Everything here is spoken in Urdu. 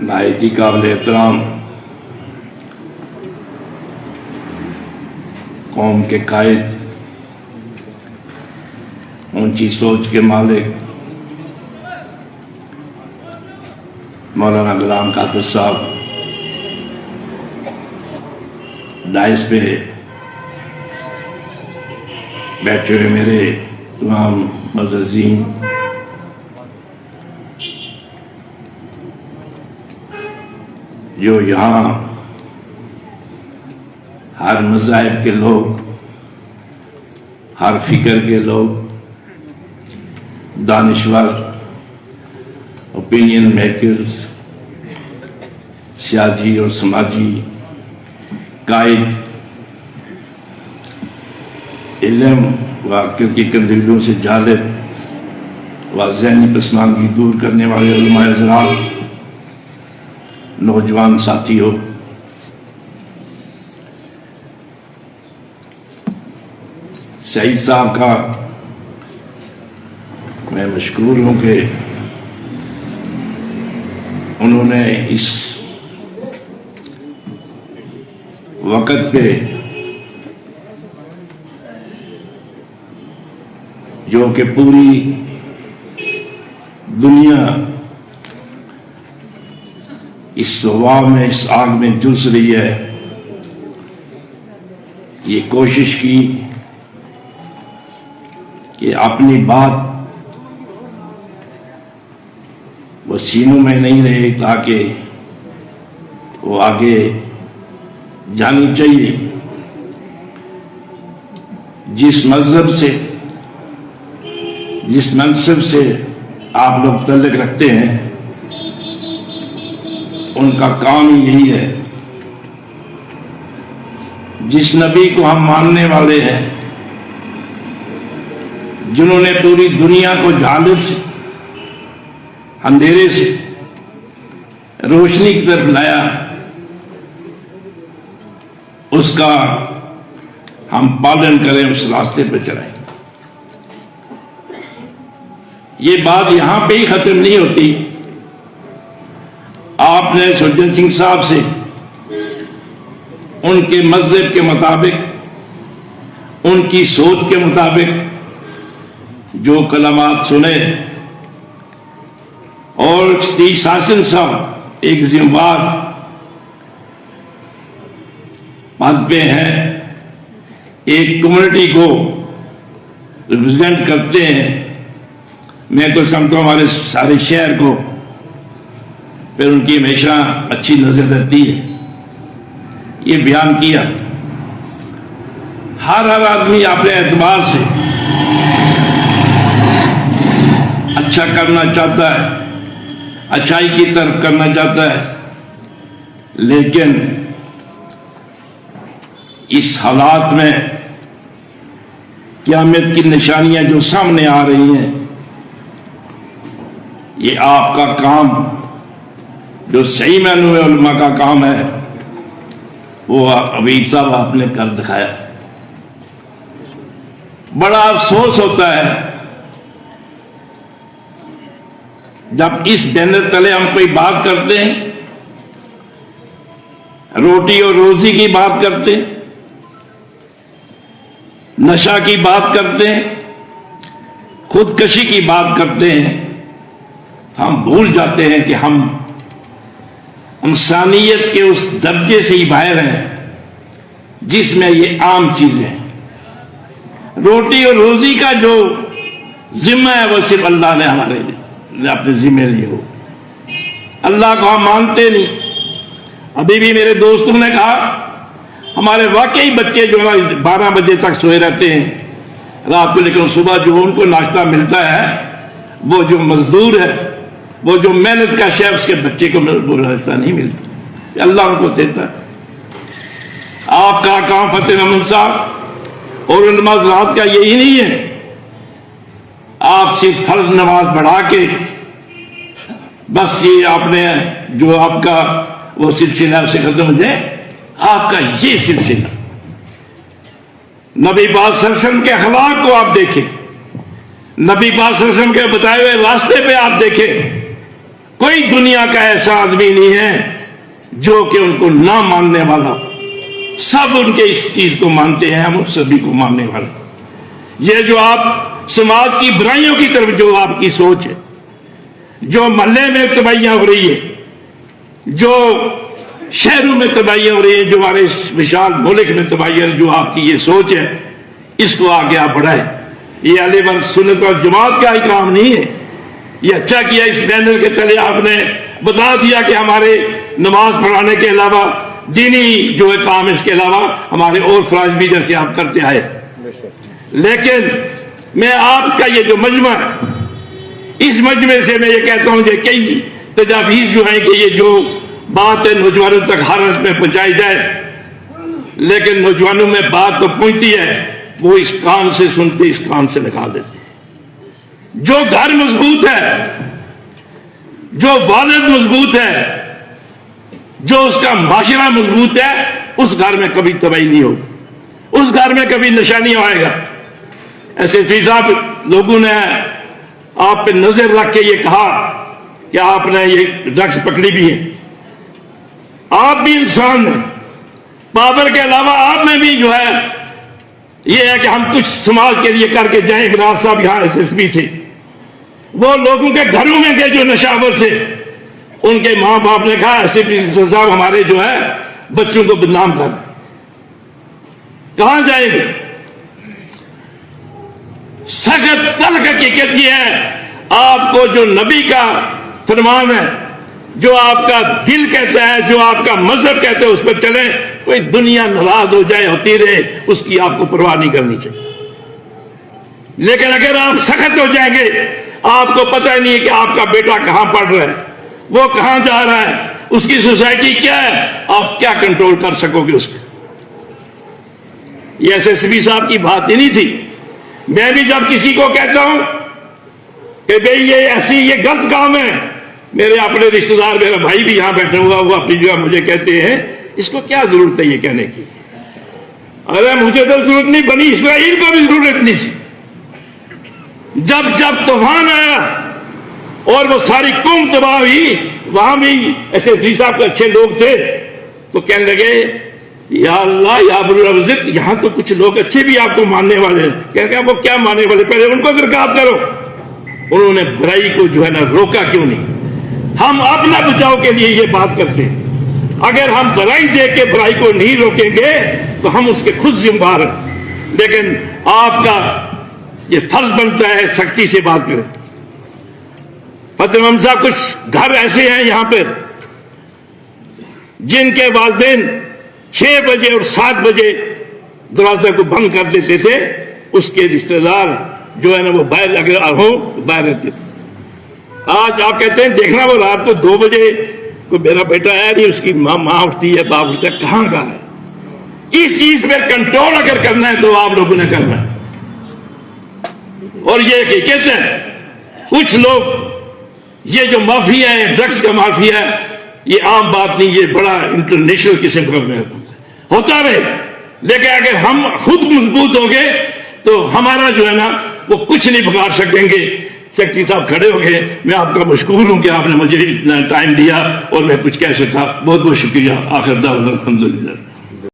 نہایت ہی قابل احترام قوم کے قائد، اونچی سوچ کے مالک مولانا غلام قادر صاحب، دائس پہ بیٹھے ہوئے میرے تمام معززین، جو یہاں ہر مذاہب کے لوگ، ہر فکر کے لوگ، دانشور، اوپینین میکرز، سیاسی اور سماجی قائد، علم و عقل کی کندیلوں سے جالب و ذہنی پسماندگی دور کرنے والے علماء حضرات، نوجوان ساتھیوں، سعید صاحب کا میں مشکور ہوں کہ انہوں نے اس وقت پہ جو کہ پوری دنیا اس ہوا میں، اس آگ میں جھلس رہی ہے، یہ کوشش کی کہ اپنی بات وہ سینوں میں نہیں رہے تاکہ وہ آگے جانی چاہیے۔ جس مذہب سے، جس منصب سے آپ لوگ تعلق رکھتے ہیں، ان کا کام ہی یہی ہے۔ جس نبی کو ہم ماننے والے ہیں، جنہوں نے پوری دنیا کو جہالت سے، اندھیرے سے روشنی کی طرف لایا، اس کا ہم پالن کریں، اس راستے پہ چلیں۔ یہ بات یہاں پہ ہی ختم نہیں ہوتی۔ آپ نے سرجن سنگھ صاحب سے ان کے مذہب کے مطابق، ان کی سوچ کے مطابق جو کلمات سنے، اور ستیج شاشن صاحب ایک ذمہ دار پد پہ ہیں، ایک کمیونٹی کو ریپرزینٹ کرتے ہیں۔ میں تو سمجھتا ہوں ہمارے سارے شہر کو پھر ان کی ہمیشہ اچھی نظر رہتی ہے۔ یہ بیان کیا، ہر آدمی اپنے اعتبار سے اچھا کرنا چاہتا ہے، اچھائی کی طرف کرنا چاہتا ہے، لیکن اس حالات میں قیامت کی نشانیاں جو سامنے آ رہی ہیں، یہ آپ کا کام، جو صحیح معنوں میں علماء کا کام ہے، وہ حبیب صاحب آپ نے کر دکھایا۔ بڑا افسوس ہوتا ہے جب اس بینر تلے ہم کوئی بات کرتے ہیں، روٹی اور روزی کی بات کرتے ہیں، نشہ کی بات کرتے ہیں، خودکشی کی بات کرتے ہیں، ہم بھول جاتے ہیں کہ ہم انسانیت کے اس درجے سے ہی باہر ہیں جس میں یہ عام چیزیں ہیں۔ روٹی اور روزی کا جو ذمہ ہے وہ صرف اللہ نے ہمارے لیے اپنے ذمہ لیے ہو۔ اللہ کو ہم مانتے نہیں۔ ابھی بھی میرے دوستوں نے کہا ہمارے واقعی بچے جو 12 بجے تک سوئے رہتے ہیں رات کو، لیکن صبح جو ان کو ناشتہ ملتا ہے، وہ جو مزدور ہے، وہ جو محنت کا شیف، اس کے بچے کو وہ ناشتہ نہیں ملتا، اللہ ان کو دیتا ہے۔ آپ کا کام فتح محمد صاحب اور علماء حضرات کا یہی نہیں ہے۔ آپ صرف فرض نماز بڑھا کے بس یہ آپ نے جو آپ کا وہ سلسلہ سے ختم ہو جائے، آپ کا یہ سلسلہ نبی پاک صلی اللہ علیہ وسلم کے اخلاق کو آپ دیکھیں، نبی پاک صلی اللہ علیہ وسلم کے بتائے ہوئے راستے پہ آپ دیکھیں، کوئی دنیا کا ایسا آدمی نہیں ہے جو کہ ان کو نہ ماننے والا، سب ان کے اس چیز کو مانتے ہیں، ہم ان سبھی کو ماننے والے۔ یہ جو آپ سماج کی برائیوں کی طرف جو آپ کی سوچ ہے، جو محلے میں تباہیاں ہو رہی ہے، جو شہروں میں تباہیاں ہو رہی ہیں، جو ہمارے اس وشال ملک میں تباہیاں، جو آپ کی یہ سوچ ہے، اس کو آگے آپ بڑھائیں۔ یہ اہل سنت اور جماعت کا ہی کام نہیں ہے۔ یہ اچھا کیا اس بینر کے تلے آپ نے بتا دیا کہ ہمارے نماز پڑھانے کے علاوہ دینی جو ہے کام، اس کے علاوہ ہمارے اور فرائض بھی جیسے آپ کرتے آئے۔ لیکن میں آپ کا یہ جو مجمع ہے، اس مجمع سے میں یہ کہتا ہوں کہ کئی تجاویز جو ہیں کہ یہ جو بات ہے نوجوانوں تک ہر حد میں پہنچائی جائے، لیکن نوجوانوں میں بات تو پہنچتی ہے، وہ اس کان سے سنتے اس کان سے نکال دیتے ہیں۔ جو گھر مضبوط ہے، جو والد مضبوط ہے، جو اس کا معاشرہ مضبوط ہے، اس گھر میں کبھی تباہی نہیں ہوگی، اس گھر میں کبھی نشہ نہیں آئے گا۔ ایسے فی صاحب لوگوں نے آپ پہ نظر رکھ کے یہ کہا کہ آپ نے یہ ڈرگس پکڑی بھی ہے۔ آپ بھی انسان ہیں، پاور کے علاوہ آپ میں بھی جو ہے یہ ہے کہ ہم کچھ سماج کے لیے کر کے جائیں۔ عمران صاحب یہاں ایس ایس پی تھے، وہ لوگوں کے گھروں میں گئے جو نشاور تھے، ان کے ماں باپ نے کہا ایس پی صاحب ہمارے جو ہے بچوں کو بدنام کر، کہاں جائیں گے؟ سخت تلخ حقیقت یہ ہے، آپ کو جو نبی کا فرمان ہے، جو آپ کا دل کہتا ہے، جو آپ کا مذہب کہتا ہے، اس پر چلیں۔ کوئی دنیا ناراض ہو جائے، ہوتی رہے، اس کی آپ کو پرواہ نہیں کرنی چاہیے۔ لیکن اگر آپ سخت ہو جائیں گے، آپ کو پتہ نہیں ہے کہ آپ کا بیٹا کہاں پڑھ رہا ہے، وہ کہاں جا رہا ہے، اس کی سوسائٹی کیا ہے، آپ کیا کنٹرول کر سکو گے اس پہ؟ یہ ایس ایس پی صاحب کی بات ہی نہیں تھی۔ میں بھی جب کسی کو کہتا ہوں کہ بھئی یہ ایسی یہ غلط کام ہے، میرے اپنے رشتہ دار، میرا بھائی بھی یہاں بیٹھا ہوا وہ اپنی جگہ مجھے کہتے ہیں اس کو کیا ضرورت ہے یہ کہنے کی؟ ارے مجھے تو ضرورت نہیں، بنی اسرائیل کو بھی ضرورت نہیں تھی۔ جب طوفان آیا اور وہ ساری قوم تباہ ہوئی، وہاں بھی ایسے جی صاحب کے اچھے لوگ تھے، تو کہنے لگے یا اللہ یا ابوالعزت، یہاں تو کچھ لوگ اچھے بھی آپ کو ماننے والے ہیں۔ کہنے لگے وہ کیا ماننے والے، پہلے ان کو درکار کرو۔ انہوں نے برائی کو جو ہے نا روکا کیوں نہیں؟ ہم اپنا بچاؤ کے لیے یہ بات کرتے ہیں، اگر ہم برائی دیکھ کے برائی کو نہیں روکیں گے تو ہم اس کے خود ذمہ دار ہیں۔ لیکن آپ کا یہ فرض بنتا ہے سختی سے بات کریں۔ فتح محمد صاحب کچھ گھر ایسے ہیں یہاں پہ جن کے والدین 6 بجے اور 7 بجے دروازے کو بند کر دیتے تھے، اس کے رشتہ دار جو ہے نا وہ باہر اگر ہو باہر رہتے تھے۔ آج آپ کہتے ہیں دیکھنا وہ رات کو 2 بجے کوئی میرا بیٹا ہے نہیں، اس کی ماں اٹھتی ہے، باپ اٹھتا ہے، کہاں کا ہے؟ اس چیز پہ کنٹرول اگر کرنا ہے تو آپ لوگوں نے کرنا ہے۔ اور یہ حقیقت ہے کچھ لوگ یہ جو مافیا ہے، ڈرگس کا مافیا ہے، یہ عام بات نہیں، یہ بڑا انٹرنیشنل قسم کا ہوتا رہے۔ لیکن اگر ہم خود مضبوط ہوں گے تو ہمارا جو ہے نا وہ کچھ نہیں بگاڑ سکیں گے۔ سیکرٹری صاحب کھڑے ہو گئے، میں آپ کا مشکور ہوں کہ آپ نے مجھے اتنا ٹائم دیا اور میں کچھ کہہ سکا۔ بہت بہت شکریہ۔ آخر دعوانا الحمدللہ۔